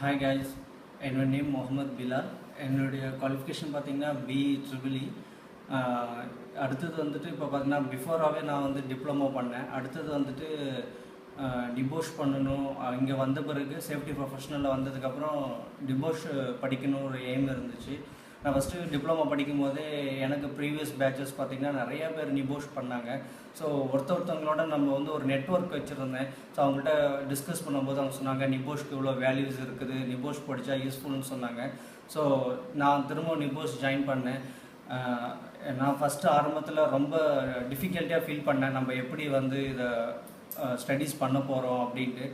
Hi guys, என்னோட name Mohammed Bilal. என்னுடைய qualification பார்த்தீங்கன்னா BEEE. அடுத்தது வந்துட்டு இப்போ பார்த்தீங்கன்னா பிஃபோராகவே நான் வந்து டிப்ளமோ பண்ணேன். அடுத்தது வந்துட்டு டிபோஷ் பண்ணணும். இங்கே வந்த பிறகு சேஃப்டி ப்ரொஃபஷனலில் வந்ததுக்கப்புறம் டிபோஷ் படிக்கணும் ஒரு எய்ம் இருந்துச்சு. நான் ஃபஸ்ட்டு டிப்ளமோ படிக்கும் போதே எனக்கு ப்ரீவியஸ் பேட்சஸ் பார்த்திங்கன்னா நிறையா பேர் நிபோஷ் பண்ணாங்க. ஸோ ஒருத்தவங்களோட நம்ம வந்து ஒரு நெட்ஒர்க் வச்சுருந்தேன். ஸோ அவங்கள்ட்ட டிஸ்கஸ் பண்ணும்போது அவங்க சொன்னாங்க நிபோஷ்க்கு இவ்வளோ வேல்யூஸ் இருக்குது, நிபோஷ் படித்தா யூஸ்ஃபுல்னு சொன்னாங்க. ஸோ நான் திரும்ப நிபோஷ் ஜாயின் பண்ணேன். நான் ஃபஸ்ட்டு ஆரம்பத்தில் ரொம்ப டிஃபிகல்ட்டியாக ஃபீல் பண்ணேன், நம்ம எப்படி வந்து இதை ஸ்டடீஸ் பண்ண போகிறோம் அப்படின்ட்டு.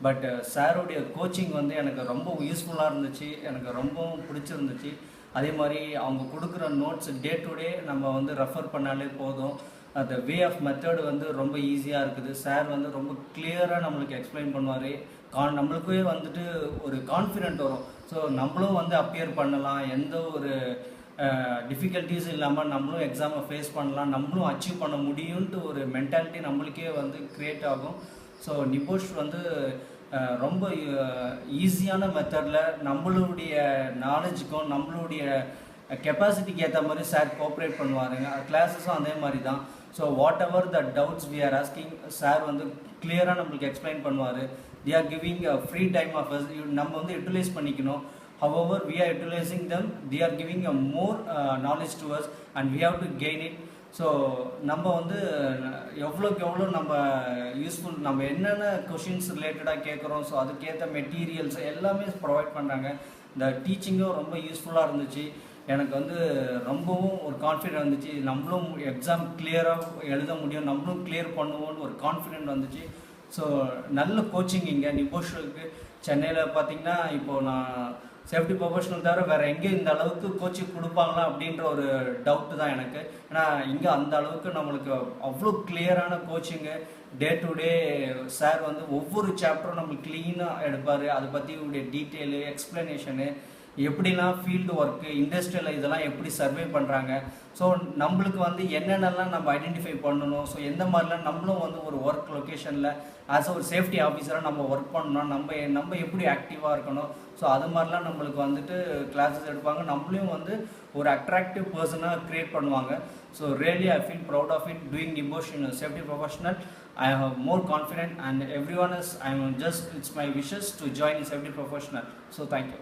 பட் சாரோடைய கோச்சிங் வந்து எனக்கு ரொம்ப யூஸ்ஃபுல்லாக இருந்துச்சு, எனக்கு ரொம்பவும் பிடிச்சிருந்துச்சு. அதே மாதிரி அவங்க கொடுக்குற நோட்ஸ் டே டு டே நம்ம வந்து ரெஃபர் பண்ணாலே போதும். அந்த வே ஆஃப் மெத்தட் வந்து ரொம்ப ஈஸியாக இருக்குது. சார் வந்து ரொம்ப கிளியராக நம்மளுக்கு எக்ஸ்பிளைன் பண்ணுவார். நம்மளுக்கே வந்துட்டு ஒரு கான்ஃபிடென்ட் வரும். ஸோ நம்மளும் வந்து அப்பியர் பண்ணலாம், எந்த ஒரு டிஃபிகல்ட்டிஸ் இல்லாமல் நம்மளும் எக்ஸாமை ஃபேஸ் பண்ணலாம், நம்மளும் அச்சீவ் பண்ண முடியும்ன்ட்டு ஒரு மென்டாலிட்டி நம்மளுக்கே வந்து க்ரியேட் ஆகும். ஸோ நிபோஷ் வந்து ரொம்ப ஈஸியான மெத்தடில் நம்மளுடைய நாலேஜுக்கும் நம்மளுடைய கெப்பாசிட்டிக்கு ஏற்ற மாதிரி சார் கோஆப்ரேட் பண்ணுவாருங்க. கிளாஸஸும் அதே மாதிரி தான். So whatever the doubts we are asking, sir வந்து கிளியராக நம்மளுக்கு எக்ஸ்பிளைன் பண்ணுவார். They are giving free time of us, நம்ம வந்து யூட்டிலைஸ் பண்ணிக்கணும். However, we are utilizing them, they are giving a more knowledge to us and we have to gain it. So நம்ம வந்து எவ்வளோக்கு எவ்வளோ நம்ம யூஸ்ஃபுல், நம்ம என்னென்ன கொஷின்ஸ் ரிலேட்டடாக கேட்குறோம், ஸோ அதுக்கேற்ற மெட்டீரியல்ஸ் எல்லாமே ப்ரொவைட் பண்ணுறாங்க. இந்த டீச்சிங்கும் ரொம்ப யூஸ்ஃபுல்லாக இருந்துச்சு. எனக்கு வந்து ரொம்பவும் ஒரு கான்ஃபிடென்ட் வந்துச்சு, நம்மளும் எக்ஸாம் கிளியராக எழுத முடியும், நம்மளும் கிளியர் பண்ணுவோம்னு ஒரு கான்ஃபிடென்ட் வந்துச்சு. ஸோ நல்ல கோச்சிங் இங்கே நிபோஷுக்கு சென்னையில் பார்த்தீங்கன்னா இப்போது நான் சேஃப்டி ப்ரொஃபஷனல் தவிர வேறு எங்கே இந்த அளவுக்கு கோச்சிங் கொடுப்பாங்களா அப்படின்ற ஒரு டவுட்டு தான் எனக்கு. ஏன்னா இங்கே அந்த அளவுக்கு நம்மளுக்கு அவ்வளோ கிளியரான coaching. Day to day sir வந்து ஒவ்வொரு சாப்டரும் நம்மளுக்கு க்ளீனாக எடுப்பார். அதை பற்றி உடைய டீட்டெயிலு எக்ஸ்ப்ளனேஷனு, எப்படிலாம் ஃபீல்டு ஒர்க்கு, இண்டஸ்ட்ரியில் இதெல்லாம் எப்படி சர்வே பண்ணுறாங்க, ஸோ நம்மளுக்கு வந்து என்னென்னலாம் நம்ம ஐடென்டிஃபை பண்ணணும், ஸோ எந்த மாதிரிலாம் நம்மளும் வந்து ஒரு ஒர்க் லொக்கேஷனில் ஆஸ் ஒரு சேஃப்டி ஆஃபீஸராக நம்ம ஒர்க் பண்ணணும், நம்ம எப்படி ஆக்டிவாக இருக்கணும், ஸோ அது மாதிரிலாம் நம்மளுக்கு வந்துட்டு கிளாஸஸ் எடுப்பாங்க. நம்மளையும் வந்து ஒரு அட்ராக்டிவ் பர்சனாக க்ரியேட் பண்ணுவாங்க. So really I feel proud of it doing NEBOSH in safety professional. I have more confident and everyone is, it's my wishes to join in safety professional. So thank you.